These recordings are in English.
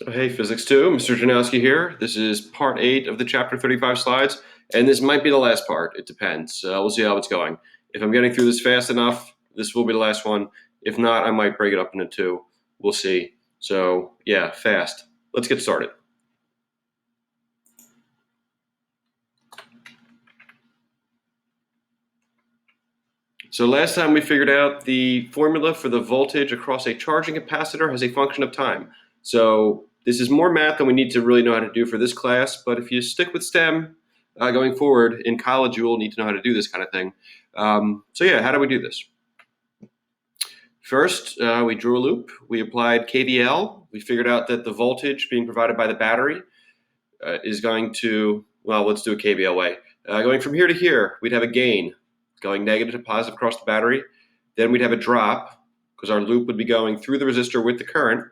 Hey, Physics 2, Mr. Janowski here. This is part 8 of the Chapter 35 slides, and this might be the last part. It depends. We'll see how it's going. If I'm getting through this fast enough, this will be the last one. If not, I might break it up into two. We'll see. So, yeah, fast. Let's get started. So last time we figured out the formula for the voltage across a charging capacitor as a function of time. So this is more math than we need to really know how to do for this class, but if you stick with STEM going forward, in college you will need to know how to do this kind of thing. So yeah, how do we do this? First, we drew a loop. We applied KVL. We figured out that the voltage being provided by the battery is going to, well, let's do a KVL way. Going from here to here, we'd have a gain going negative to positive across the battery. Then we'd have a drop because our loop would be going through the resistor with the current.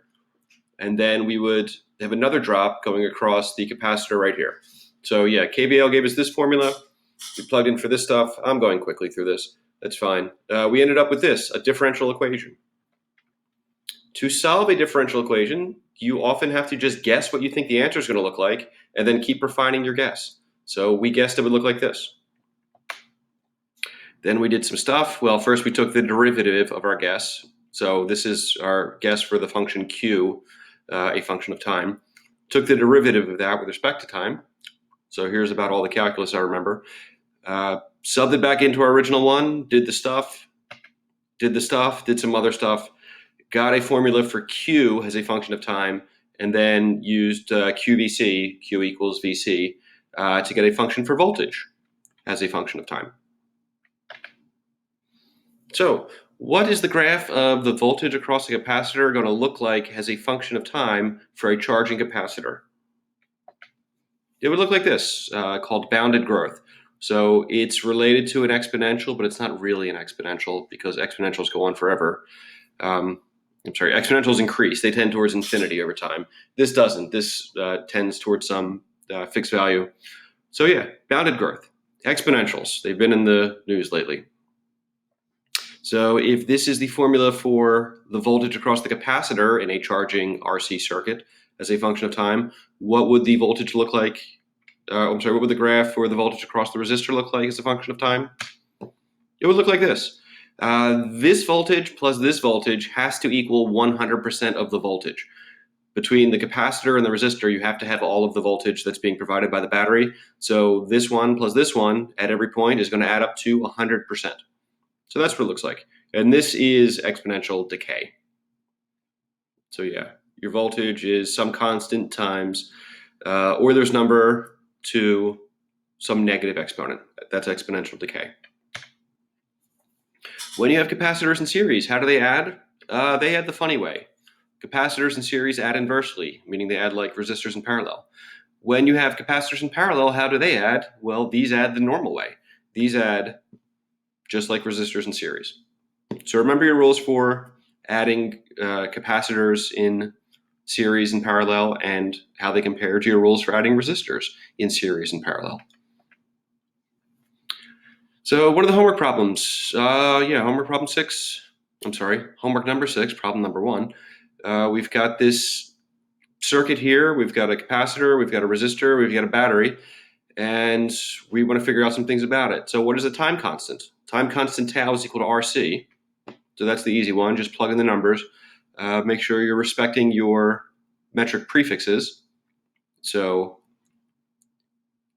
And then we would have another drop going across the capacitor right here. So yeah, KVL gave us this formula. We plugged in for this stuff. I'm going quickly through this. That's fine. We ended up with this, a differential equation. To solve a differential equation, you often have to just guess what you think the answer is going to look like and then keep refining your guess. So we guessed it would look like this. Then we did some stuff. Well, first we took the derivative of our guess. So this is our guess for the function q, a function of time. Took the derivative of that with respect to time. So here's about all the calculus I remember. Subbed it back into our original one, did some other stuff, got a formula for q as a function of time, and then used QVC, q equals VC, to get a function for voltage as a function of time. So what is the graph of the voltage across the capacitor going to look like as a function of time for a charging capacitor? It would look like this, called bounded growth. So it's related to an exponential, but it's not really an exponential because exponentials go on forever. Exponentials increase. They tend towards infinity over time. This doesn't. This tends towards some fixed value. So yeah, bounded growth. Exponentials. They've been in the news lately. So if this is the formula for the voltage across the capacitor in a charging RC circuit as a function of time, what would the voltage look like? What would the graph for the voltage across the resistor look like as a function of time? It would look like this. This voltage plus this voltage has to equal 100% of the voltage. Between the capacitor and the resistor, you have to have all of the voltage that's being provided by the battery. So this one plus this one at every point is going to add up to 100%. So that's what it looks like. And this is exponential decay. So yeah, your voltage is some constant times Euler's number to some negative exponent. That's exponential decay. When you have capacitors in series, how do they add? They add the funny way. Capacitors in series add inversely, meaning they add like resistors in parallel. When you have capacitors in parallel, how do they add? Well, these add the normal way. These add just like resistors in series. So remember your rules for adding capacitors in series and parallel and how they compare to your rules for adding resistors in series and parallel. So what are the homework problems? Homework number 6, problem number 1. We've got this circuit here. We've got a capacitor, we've got a resistor, we've got a battery, and we want to figure out some things about it. So what is the time constant? Time constant tau is equal to RC. So that's the easy one. Just plug in the numbers. Make sure you're respecting your metric prefixes. So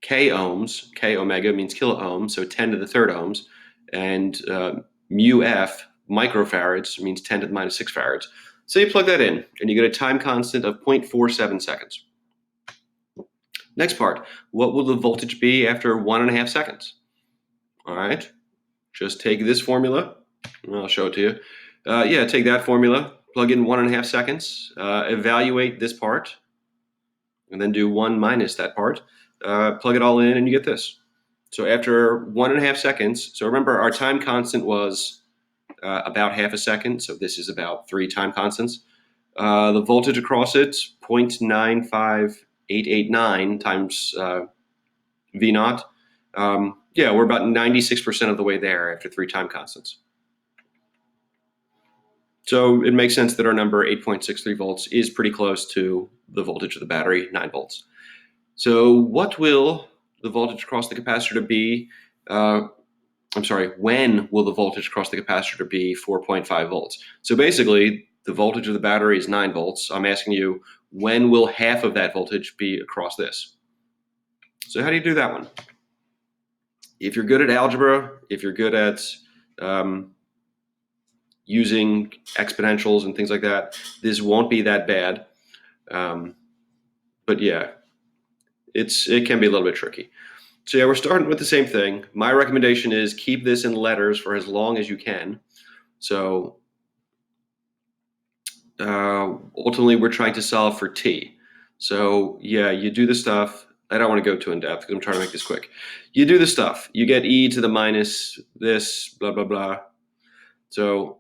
K ohms, K omega means kilo ohms, so 10 to the third ohms. And mu F, microfarads, means 10 to the minus 6 farads. So you plug that in, and you get a time constant of 0.47 seconds. Next part, what will the voltage be after 1.5 seconds? All right, just take this formula. I'll show it to you. Take that formula, plug in 1.5 seconds, evaluate this part, and then do 1 minus that part. Plug it all in, and you get this. So after 1.5 seconds, so remember our time constant was about half a second, so this is about 3 time constants. The voltage across it, 0.95889 times V naught. We're about 96% of the way there after 3 time constants. So it makes sense that our number 8.63 volts is pretty close to the voltage of the battery, 9 volts. So what will the voltage across the capacitor be? When will the voltage across the capacitor be 4.5 volts? So basically, the voltage of the battery is 9 volts. I'm asking you, when will half of that voltage be across this? So how do you do that one? If you're good at algebra, if you're good at using exponentials and things like that, this won't be that bad. But yeah, it can be a little bit tricky. So yeah, we're starting with the same thing. My recommendation is keep this in letters for as long as you can. So ultimately, we're trying to solve for t. So yeah, you do the stuff. I don't want to go too in depth because I'm trying to make this quick. You do the stuff. You get e to the minus this, blah, blah, blah. So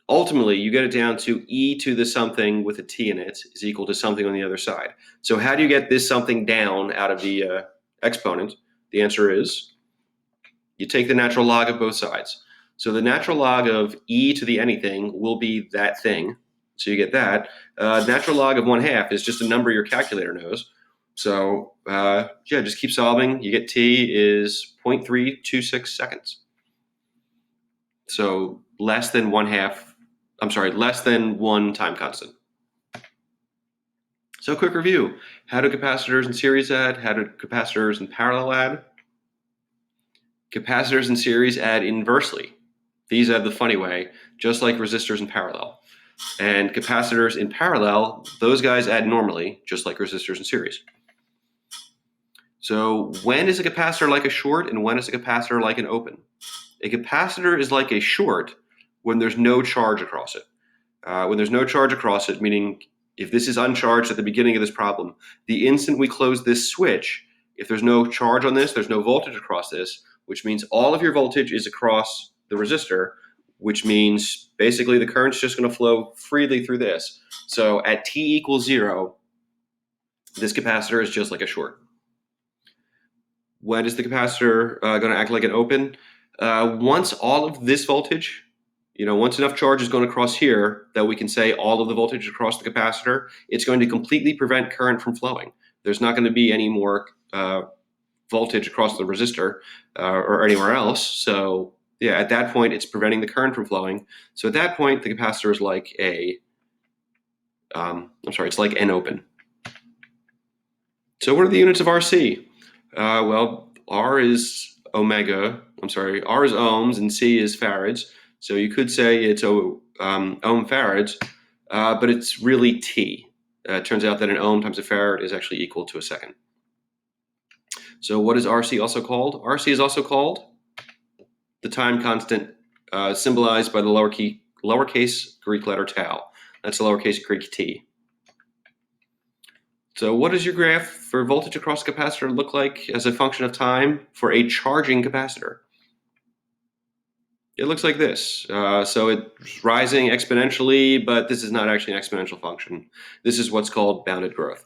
ultimately, you get it down to e to the something with a t in it is equal to something on the other side. So how do you get this something down out of the exponent? The answer is you take the natural log of both sides. So the natural log of e to the anything will be that thing. So you get that. Natural log of 1/2 is just a number your calculator knows. So yeah, just keep solving. You get t is 0.326 seconds. So less than 1/2, less than 1 time constant. So quick review. How do capacitors in series add? How do capacitors in parallel add? Capacitors in series add inversely. These add the funny way, just like resistors in parallel. And capacitors in parallel, those guys add normally, just like resistors in series. So when is a capacitor like a short and when is a capacitor like an open? A capacitor is like a short when there's no charge across it. When there's no charge across it, meaning if this is uncharged at the beginning of this problem, the instant we close this switch, if there's no charge on this, there's no voltage across this, which means all of your voltage is across the resistor, which means basically the current's just going to flow freely through this. So at t equals 0, this capacitor is just like a short. When is the capacitor going to act like an open? Once all of this voltage, once enough charge is going across here that we can say all of the voltage across the capacitor, it's going to completely prevent current from flowing. There's not going to be any more voltage across the resistor or anywhere else. So yeah, at that point, it's preventing the current from flowing. So at that point, the capacitor is like it's like an open. So what are the units of RC? Well, R is ohms and C is farads. So you could say it's ohm farads, but it's really T. It turns out that an ohm times a farad is actually equal to a second. So what is RC also called? RC is also called the time constant, symbolized by the lowercase Greek letter tau. That's the lowercase Greek t. So what does your graph for voltage across a capacitor look like as a function of time for a charging capacitor? It looks like this. So it's rising exponentially, but this is not actually an exponential function. This is what's called bounded growth.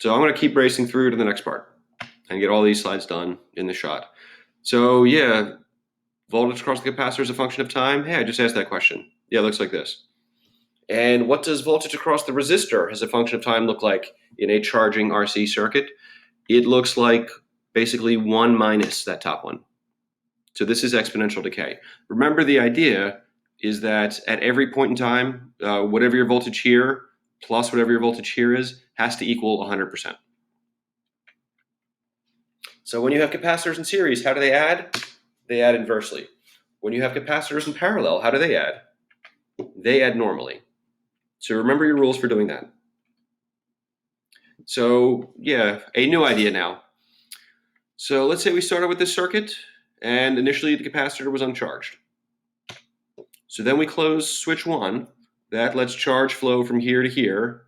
So I'm going to keep racing through to the next part and get all these slides done in the shot. So yeah, voltage across the capacitor is a function of time? Hey, I just asked that question. Yeah, it looks like this. And what does voltage across the resistor as a function of time look like in a charging RC circuit? It looks like basically 1 minus that top one. So this is exponential decay. Remember, the idea is that at every point in time, whatever your voltage here plus whatever your voltage here is has to equal 100%. So when you have capacitors in series, how do they add? They add inversely. When you have capacitors in parallel, how do they add? They add normally. So remember your rules for doing that. So yeah, a new idea now. So let's say we started with this circuit, and initially the capacitor was uncharged. So then we close switch 1. That lets charge flow from here to here.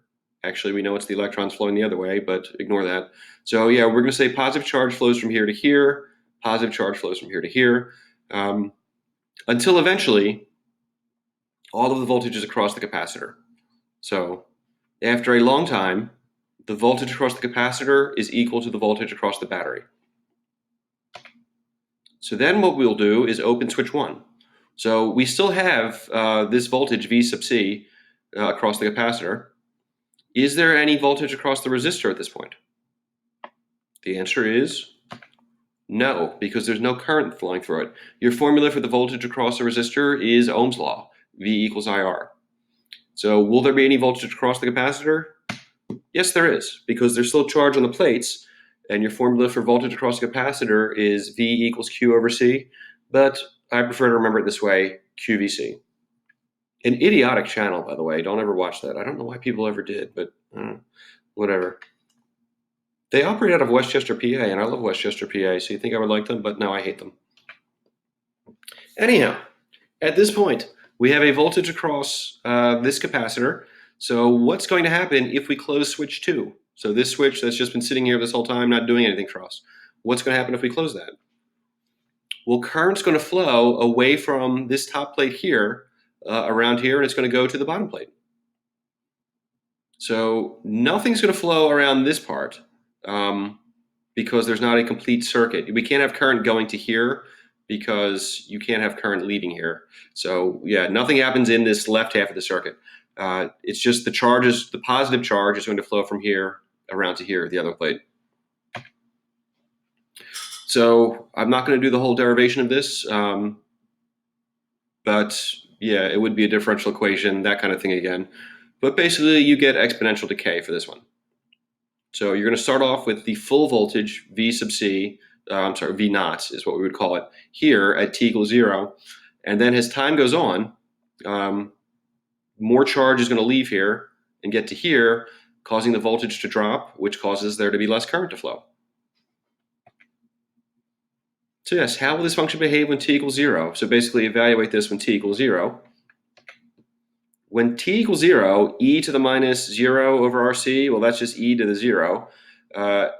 Actually, we know it's the electrons flowing the other way, but ignore that. So yeah, we're going to say positive charge flows from here to here, positive charge flows from here to here, until eventually all of the voltage is across the capacitor. So after a long time, the voltage across the capacitor is equal to the voltage across the battery. So then what we'll do is open switch 1. So we still have this voltage V sub C across the capacitor, Is there any voltage across the resistor at this point? The answer is no, because there's no current flowing through it. Your formula for the voltage across a resistor is Ohm's law, V equals IR. So will there be any voltage across the capacitor? Yes, there is, because there's still charge on the plates, and your formula for voltage across the capacitor is V equals Q over C, but I prefer to remember it this way, QVC. An idiotic channel, by the way. Don't ever watch that. I don't know why people ever did, but whatever. They operate out of Westchester, PA, and I love Westchester, PA, so you think I would like them, but no, I hate them. Anyhow, at this point, we have a voltage across this capacitor. So what's going to happen if we close switch 2? So this switch that's just been sitting here this whole time, not doing anything for us. What's going to happen if we close that? Well, current's going to flow away from this top plate here, around here, and it's going to go to the bottom plate. So nothing's going to flow around this part because there's not a complete circuit. We can't have current going to here because you can't have current leaving here. So yeah, nothing happens in this left half of the circuit. It's just the positive charge is going to flow from here around to here, the other plate. So I'm not going to do the whole derivation of this, but yeah, it would be a differential equation, that kind of thing again. But basically, you get exponential decay for this one. So you're going to start off with the full voltage, V sub C, V naught is what we would call it, here at t equals 0. And then as time goes on, more charge is going to leave here and get to here, causing the voltage to drop, which causes there to be less current to flow. So yes, how will this function behave when t equals 0? So basically evaluate this when t equals 0. When t equals 0, e to the minus 0 over RC, well, that's just e to the 0.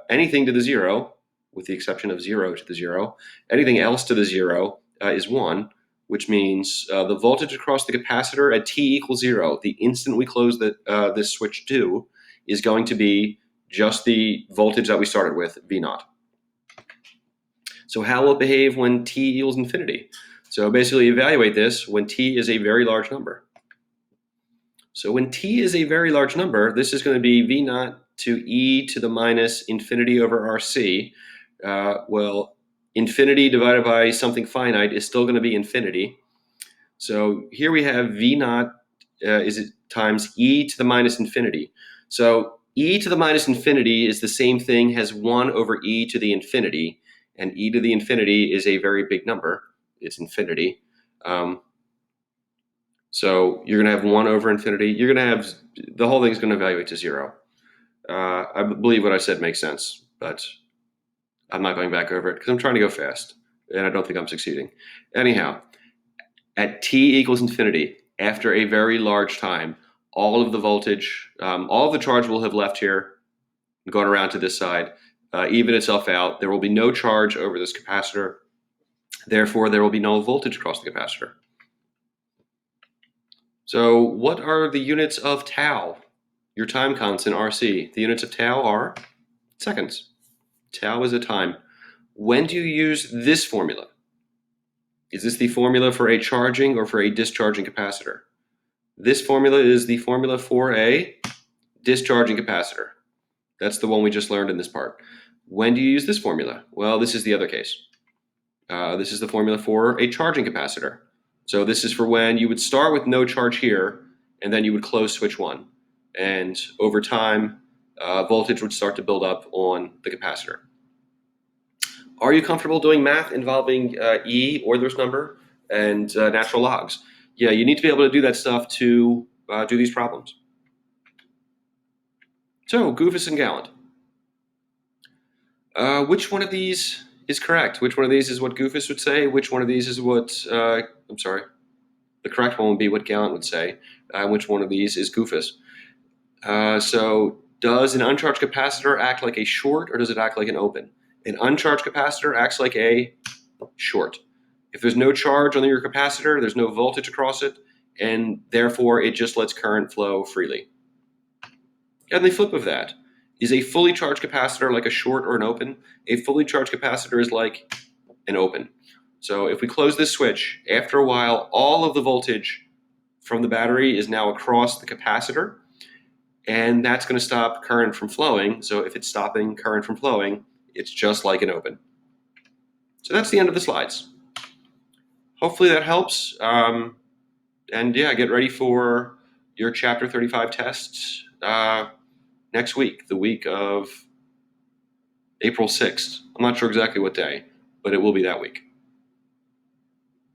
Anything to the 0, with the exception of 0 to the 0, anything else to the 0 is 1, which means the voltage across the capacitor at t equals 0, the instant we close this switch 2, is going to be just the voltage that we started with, V naught. So how will it behave when t equals infinity? So basically evaluate this when t is a very large number. So when t is a very large number, this is going to be V naught to e to the minus infinity over RC. Well, infinity divided by something finite is still going to be infinity. So here we have V naught times e to the minus infinity. So e to the minus infinity is the same thing as 1 over e to the infinity. And e to the infinity is a very big number. It's infinity. So you're going to have 1 over infinity. You're going to have, the whole thing is going to evaluate to 0. I believe what I said makes sense, but I'm not going back over it because I'm trying to go fast, and I don't think I'm succeeding. Anyhow, at t equals infinity, after a very large time, all of the voltage, all of the charge will have left here, gone around to this side, even itself out. There will be no charge over this capacitor. Therefore, there will be no voltage across the capacitor. So what are the units of tau? Your time constant, RC. The units of tau are seconds. Tau is a time. When do you use this formula? Is this the formula for a charging or for a discharging capacitor? This formula is the formula for a discharging capacitor. That's the one we just learned in this part. When do you use this formula? Well, this is the other case. This is the formula for a charging capacitor. So this is for when you would start with no charge here, and then you would close switch 1. And over time, voltage would start to build up on the capacitor. Are you comfortable doing math involving E, Euler's number, and natural logs? Yeah, you need to be able to do that stuff to do these problems. So, Goufus and Gallant. Which one of these is correct? Which one of these is what Goufus would say? Which one of these is what, the correct one would be what Gallant would say. Which one of these is Goufus? So does an uncharged capacitor act like a short or does it act like an open? An uncharged capacitor acts like a short. If there's no charge on your capacitor, there's no voltage across it, and therefore it just lets current flow freely. And the flip of that, is a fully charged capacitor like a short or an open? A fully charged capacitor is like an open. So if we close this switch, after a while, all of the voltage from the battery is now across the capacitor. and that's going to stop current from flowing. So if it's stopping current from flowing, it's just like an open. So that's the end of the slides. Hopefully that helps. And yeah, get ready for your Chapter 35 tests next week, the week of April 6th. I'm not sure exactly what day, but it will be that week.